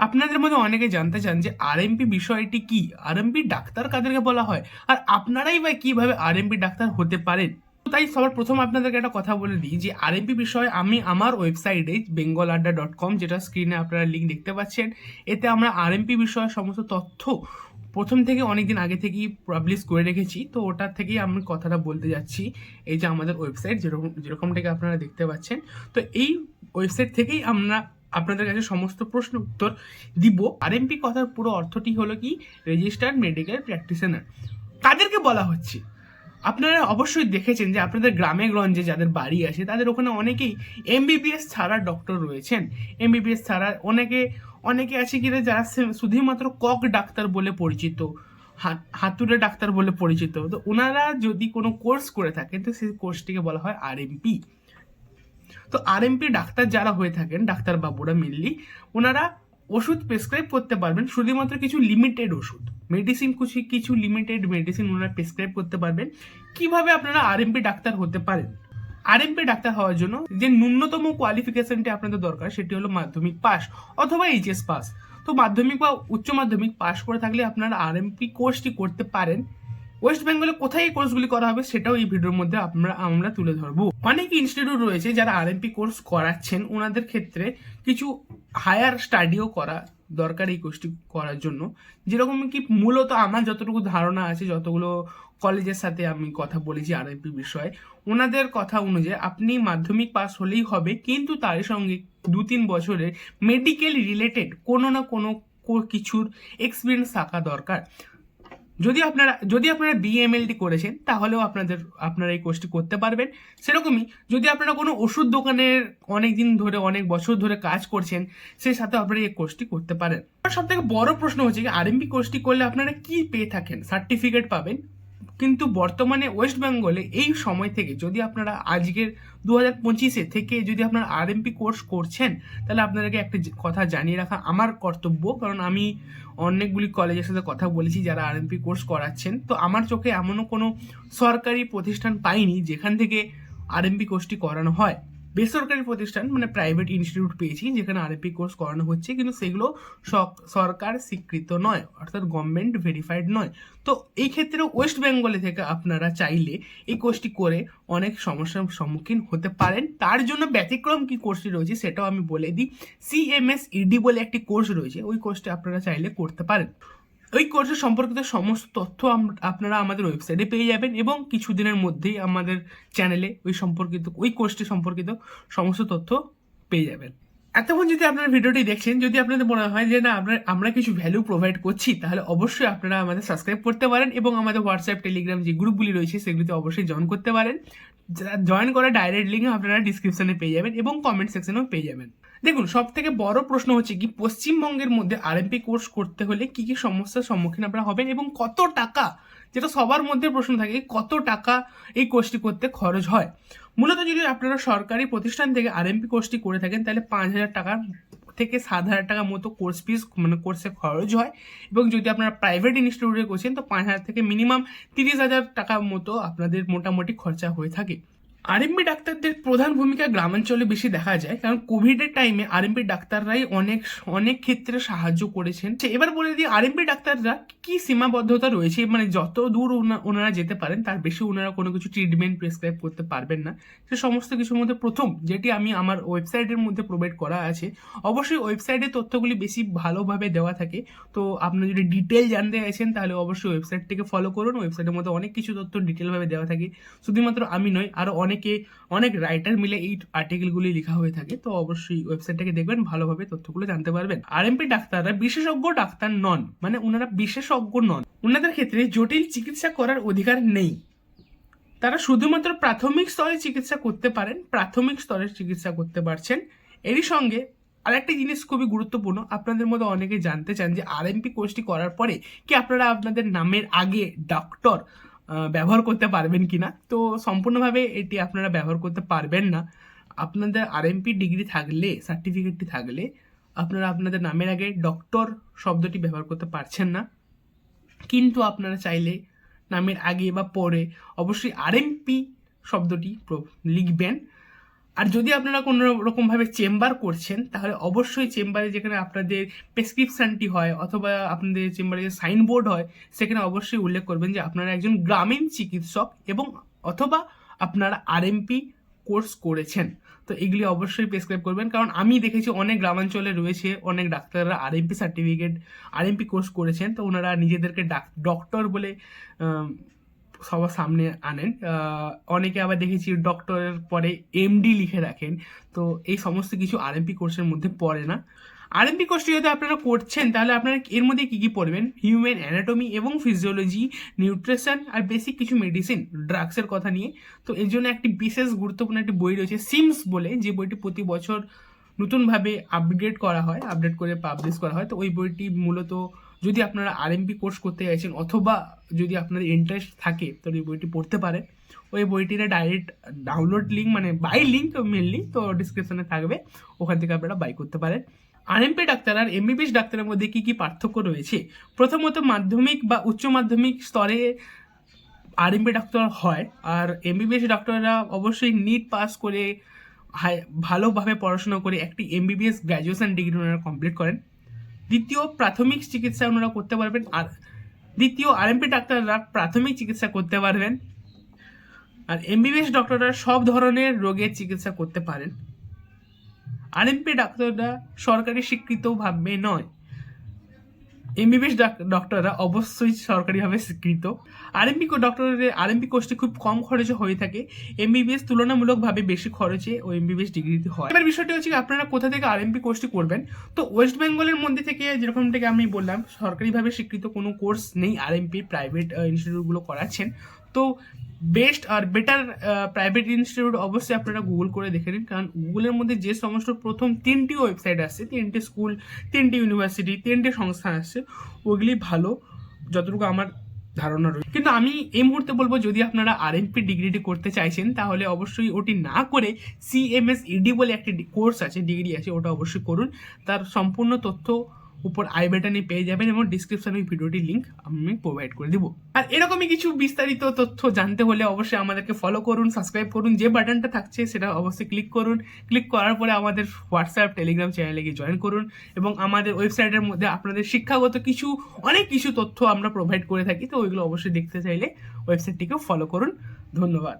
আপনাদের মধ্যে অনেকে জানতে চান যে আরএমপি বিষয়টি কি, আরএমপি ডাক্তার কাদেরকে বলা হয়, আর আপনারাই বা কিভাবে আরএমপি ডাক্তার হতে পারেন। তো তাই সবার প্রথম আপনাদেরকে একটা কথা বলে দিই যে আরএমপি বিষয়ে আমি আমার ওয়েবসাইটে bengaladda.com, যেটা স্ক্রিনে আপনারা লিঙ্ক দেখতে পাচ্ছেন, এতে আমরা আরএমপি বিষয়ে সমস্ত তথ্য প্রথম থেকে অনেকদিন আগে থেকেই পাবলিশ করে রেখেছি। তো ওটার থেকেই আমি কথাটা বলতে যাচ্ছি। এই যে আমাদের ওয়েবসাইট যেরকমটাকে আপনারা দেখতে পাচ্ছেন, তো এই ওয়েবসাইট থেকেই আমরা আপনাদের কাছে সমস্ত প্রশ্ন উত্তর দিব। আরএমপি কথার পুরো অর্থটি হলো কি, রেজিস্টার্ড মেডিকেল প্র্যাকটিশনার। কাদেরকে বলা হচ্ছে? আপনারা অবশ্যই দেখেছেন যে আপনাদের গ্রামে গঞ্জে যাদের বাড়ি আছে তাদের ওখানে অনেকেই এমবিবিএস ছাড়া ডক্টর রয়েছেন। এমবিবিএস ছাড়া অনেকে অনেকে আছে কিনা যারা শুধুমাত্র কক ডাক্তার বলে পরিচিত, হাতুড়ে ডাক্তার বলে পরিচিত। তো ওনারা যদি কোনো কোর্স করে থাকেন তো সেই কোর্সটিকে বলা হয় আরএমপি। তো আরএমপি ডাক্তার যারা হয়ে থাকেন, ডাক্তার বাবুরা মেনলি, ওনারা ওষুধ প্রেসক্রাইব করতে পারবেন, শুধুমাত্র কিছু লিমিটেড ওষুধ, মেডিসিন কিছু লিমিটেড মেডিসিন ওনারা প্রেসক্রাইব করতে পারবেন। কিভাবে আপনারা আরএমপি ডাক্তার হতে পারেন? আরএমপি ডাক্তার হওয়ার জন্য যে ন্যূনতম কোয়ালিফিকেশনটি আপনাদের দরকার সেটি হলো মাধ্যমিক পাস অথবা এইচএস পাস। তো মাধ্যমিক বা উচ্চ মাধ্যমিক পাস করে থাকলে আপনারা আরএমপি কোর্সটি করতে পারেন। ওয়েস্ট বেঙ্গলে কোথায় এই কোর্সগুলি করা হবে সেটাও এই ভিডিওর মধ্যে আমরা তুলে ধরবো। অনেক ইনস্টিটিউট রয়েছে যারা আরএমপি কোর্স করাচ্ছেন, ওনাদের ক্ষেত্রে কিছু হায়ার স্টাডিও করা দরকার এই কোর্সটি করার জন্য। যেরকম কি মূলত আমার যতটুকু ধারণা আছে, যতগুলো কলেজের সাথে আমি কথা বলেছি আরএমপি বিষয়ে, ওনাদের কথা অনুযায়ী আপনি মাধ্যমিক পাস হলেই হবে, কিন্তু তার সঙ্গে 2-3 বছরের মেডিকেল রিলেটেড কোনো না কোনো কিছুর এক্সপিরিয়েন্স থাকা দরকার। যদি আপনারা বিএমএলটি করেছেন তাহলেও আপনারা এই কোর্সটি করতে পারবেন। সেরকমই যদি আপনারা কোনো ওষুধ দোকানের অনেক দিন ধরে অনেক বছর ধরে কাজ করছেন, সেই সাথে আপনারা এই কোর্সটি করতে পারেন। সব থেকে বড় প্রশ্ন হচ্ছে কি, আরএমপি কোর্সটি করলে আপনারা কি পেয়ে থাকেন? সার্টিফিকেট পাবেন। কিন্তু বর্তমানে ওয়েস্ট বেঙ্গলে এই সময় থেকে যদি আপনারা আজকের 2025 থেকে যদি আপনারা আরএমপি কোর্স করছেন, তাহলে আপনাদেরকে একটা কথা জানিয়ে রাখা আমার কর্তব্য, কারণ আমি অনেকগুলি কলেজের সাথে কথা বলেছি যারা আরএমপি কোর্স করাচ্ছেন। তো আমার চোখে এমনও কোনো সরকারি প্রতিষ্ঠান পাইনি যেখান থেকে আরএমপি কোর্সটি করানো হয়। বেসরকারি প্রতিষ্ঠান মানে প্রাইভেট ইনস্টিটিউট পেয়েছি যেখানে আরএমপি কোর্স করানো হচ্ছে, কিন্তু সেগুলো সরকার স্বীকৃত নয়, অর্থাৎ গভর্নমেন্ট ভেরিফাইড নয়। তো এই ক্ষেত্রে ওয়েস্ট বেঙ্গলে থেকে আপনারা চাইলে এই কোর্সটি করে অনেক সমস্যার সম্মুখীন হতে পারেন। তার জন্য ব্যতিক্রম কি কোর্সটি রয়েছে সেটাও আমি বলে দিই। সিএমএসইডি বলে একটি কোর্স রয়েছে, ওই কোর্সটি আপনারা চাইলে করতে পারেন। ওই কোর্সের সম্পর্কিত সমস্ত তথ্য আপনারা আমাদের ওয়েবসাইটে পেয়ে যাবেন, এবং কিছুদিনের মধ্যেই আমাদের চ্যানেলে ওই কোর্সটি সম্পর্কিত সমস্ত তথ্য পেয়ে যাবেন। এতক্ষণ যদি আপনারা ভিডিওটি দেখছেন, যদি আপনাদের মনে হয় যে না আমরা কিছু ভ্যালু প্রোভাইড করছি, তাহলে অবশ্যই আপনারা আমাদের সাবস্ক্রাইব করতে পারেন এবং আমাদের হোয়াটসঅ্যাপ টেলিগ্রাম যে গ্রুপগুলি রয়েছে সেগুলিতে অবশ্যই জয়েন করতে পারেন। জয়েন করা ডাইরেক্ট লিঙ্ক আপনারা ডিসক্রিপশনে পেয়ে যাবেন এবং কমেন্ট সেকশনেও পেয়ে যাবেন। দেখুন, সব থেকে বড় প্রশ্ন হচ্ছে কি, পশ্চিমবঙ্গের মধ্যে আরএমপি কোর্স করতে হলে কি কি সমস্যার সম্মুখীন আপনারা হবেন এবং কত টাকা, যেটা সবার মধ্যে প্রশ্ন থাকে, কত টাকা এই কোর্সটি করতে খরচ হয়। মূলত যদি আপনারা সরকারি প্রতিষ্ঠান থেকে আরএমপি কোর্সটি করে থাকেন তাহলে 5,000 টাকা থেকে 7,000 টাকা মতো কোর্স ফিস মানে কোর্সে খরচ হয়, এবং যদি আপনারা প্রাইভেট ইনস্টিটিউটে করছেন তো 5,000 থেকে মিনিমাম 30,000 টাকা মতো আপনাদের মোটামুটি খরচা হয়ে থাকে। আরএমপি ডাক্তারদের প্রধান ভূমিকা গ্রামাঞ্চলে বেশি দেখা যায়, কারণ কোভিডের টাইমে আরএমপি ডাক্তাররাই অনেক অনেক ক্ষেত্রে সাহায্য করেছেন। এবার বলে দিই আরএমপি ডাক্তাররা কি সীমাবদ্ধতা রয়েছে, মানে যত দূর ওনারা যেতে পারেন তার বেশি ওনারা কোনো কিছু ট্রিটমেন্ট প্রেসক্রাইব করতে পারবেন না। সে সমস্ত কিছুর মধ্যে প্রথম যেটি আমি আমার ওয়েবসাইটের মধ্যে প্রোভাইড করা আছে, অবশ্যই ওয়েবসাইটে তথ্যগুলি বেশি ভালোভাবে দেওয়া থাকে। তো আপনি যদি ডিটেল জানতে চাইছেন তাহলে অবশ্যই ওয়েবসাইটটিকে ফলো করুন। ওয়েবসাইটের মধ্যে অনেক কিছু তথ্য ডিটেলভাবে দেওয়া থাকে, শুধুমাত্র আমি নয় আরও অনেক রাইটার মিলে এই আর্টিকেলগুলি লেখা হয়ে থাকে। তো অবশ্যই ওয়েবসাইটটাকে দেখবেন, ভালোভাবে তথ্যগুলো জানতে পারবেন। আরএমপি ডাক্তাররা বিশেষজ্ঞ ডাক্তার নন, মানে ওনারা বিশেষজ্ঞ নন, ওনাদের ক্ষেত্রে জটিল চিকিৎসা করার অধিকার নেই। তারা শুধুমাত্র প্রাথমিক স্তরে চিকিৎসা করতে পারেন, প্রাথমিক স্তরের চিকিৎসা করতে পারছেন। এরই সঙ্গে আরেকটি জিনিস খুবই গুরুত্বপূর্ণ, আপনাদের মধ্যে অনেকে জানতে চান যে আরএমপি কোর্সটি করার পরে কি আপনারা আপনাদের নামের আগে ডক্টর ব্যবহার করতে পারবেন কিনা। তো সম্পূর্ণভাবে এটি আপনারা ব্যবহার করতে পারবেন না। আপনাদের আরএমপি ডিগ্রি থাকলে, সার্টিফিকেটটি থাকলে আপনারা আপনাদের নামের আগে ডক্টর শব্দটি ব্যবহার করতে পারছেন না। কিন্তু আপনারা চাইলে নামের আগে বা পরে অবশ্যই আরএমপি শব্দটি লিখবেন। আর যদি আপনারা কোনো রকমভাবে চেম্বার করছেন তাহলে অবশ্যই চেম্বারে যেখানে আপনাদের প্রেসক্রিপশানটি হয় অথবা আপনাদের চেম্বারে যে সাইনবোর্ড হয় সেখানে অবশ্যই উল্লেখ করবেন যে আপনারা একজন গ্রামীণ চিকিৎসক এবং অথবা আপনারা আরএমপি কোর্স করেছেন। তো এগুলি অবশ্যই প্রেসক্রাইব করবেন, কারণ আমি দেখেছি অনেক গ্রামাঞ্চলে রয়েছে অনেক ডাক্তাররা আরএমপি সার্টিফিকেট আরএমপি কোর্স করেছেন, তো ওনারা নিজেদেরকে ডক্টর বলে সবার সামনে আনেন। অনেকে আবার দেখেছি ডক্টরের পরে এমডি লিখে রাখেন, তো এই সমস্ত কিছু আরএমপি কোর্সের মধ্যে পড়ে না। আরএমপি কোর্সটি যদি আপনারা করছেন তাহলে আপনারা এর মধ্যে কী কী পড়বেন, হিউম্যান অ্যানাটমি এবং ফিজিওলজি, নিউট্রিশন আর বেসিক কিছু মেডিসিন, ড্রাগসের কথা নিয়ে। তো এর জন্য একটি বিশেষ গুরুত্বপূর্ণ একটি বই রয়েছে সিমস বলে, যে বইটি প্রতি বছর নতুনভাবে আপডেট করে পাবলিশ করা হয়। তো ওই বইটি মূলত যদি আপনারা আরএমপি কোর্স করতে চাইছেন অথবা যদি আপনাদের ইন্টারেস্ট থাকে তো এই বইটি পড়তে পারেন। ওই বইটির ডাইরেক্ট ডাউনলোড লিঙ্ক মানে বাই লিঙ্ক মেনলি তো ডিসক্রিপশনে থাকবে, ওখান থেকে আপনারা বাই করতে পারেন। আরএমপি ডাক্তার আর এমবিবিএস ডাক্তারের মধ্যে কী কী পার্থক্য রয়েছে? প্রথমত মাধ্যমিক বা উচ্চ মাধ্যমিক স্তরে আরএমপি ডাক্তার হয়, আর এমবিবিএস ডাক্তাররা অবশ্যই নিট পাস করে ভালোভাবে পড়াশোনা করে একটি এমবিবিএস গ্র্যাজুয়েশন ডিগ্রি ওনারা কমপ্লিট করেন। দ্বিতীয়, প্রাথমিক চিকিৎসা ওনারা করতে পারবেন, আর দ্বিতীয় আরএমপি ডাক্তাররা প্রাথমিক চিকিৎসা করতে পারবেন, আর এমবিবিএস ডক্টররা সব ধরনের রোগের চিকিৎসা করতে পারেন। আরএমপি ডাক্তাররা সরকারি স্বীকৃতভাবে নয়, এমবিবিএস ডক্টররা অবশ্যই সরকারিভাবে স্বীকৃত। আরএমপি কোর্সটি খুব কম খরচে হয়ে থাকে, এমবিবিএস তুলনামূলকভাবে বেশি খরচে ও এমবিবিএস ডিগ্রিতে হয়। এবার বিষয়টি হচ্ছে আপনারা কোথা থেকে আরএমপি কোর্সটি করবেন। তো ওয়েস্ট বেঙ্গলের মধ্যে থেকে যেরকম থেকে আমি বললাম সরকারিভাবে স্বীকৃত কোনো কোর্স নেই, আরএমপি প্রাইভেট ইনস্টিটিউটগুলো করাচ্ছেন। তো বেস্ট আর বেটার প্রাইভেট ইনস্টিটিউট অবশ্যই আপনারা গুগল করে দেখে নিন, কারণ গুগলের মধ্যে যে সমস্ত প্রথম 3টি ওয়েবসাইট আসছে, 3টে স্কুল, 3টে ইউনিভার্সিটি, 3টে সংস্থা আসছে, ওগুলি ভালো যতটুকু আমার ধারণা রয়েছে। কিন্তু আমি এই মুহূর্তে বলবো যদি আপনারা আরএমপি ডিগ্রিটি করতে চাইছেন তাহলে অবশ্যই ওটি না করে সিএমএসইডি বলে একটি কোর্স আছে, ডিগ্রি আছে, ওটা অবশ্যই করুন। তার সম্পূর্ণ তথ্য উপর আই বাটনে পেয়ে যাবেন এবং ডিসক্রিপশনে ভিডিওটির লিঙ্ক আমি প্রোভাইড করে দিব। আর এরকমই কিছু বিস্তারিত তথ্য জানতে হলে অবশ্যই আমাদেরকে ফলো করুন, সাবস্ক্রাইব করুন, যে বাটনটা থাকছে সেটা অবশ্যই ক্লিক করুন। ক্লিক করার পরে আমাদের হোয়াটসঅ্যাপ টেলিগ্রাম চ্যানেলে গিয়ে জয়েন করুন এবং আমাদের ওয়েবসাইটের মধ্যে আপনাদের শিক্ষাগত অনেক কিছু তথ্য আমরা প্রোভাইড করে থাকি, তো ওইগুলো অবশ্যই দেখতে চাইলে ওয়েবসাইটটিকে ফলো করুন। ধন্যবাদ।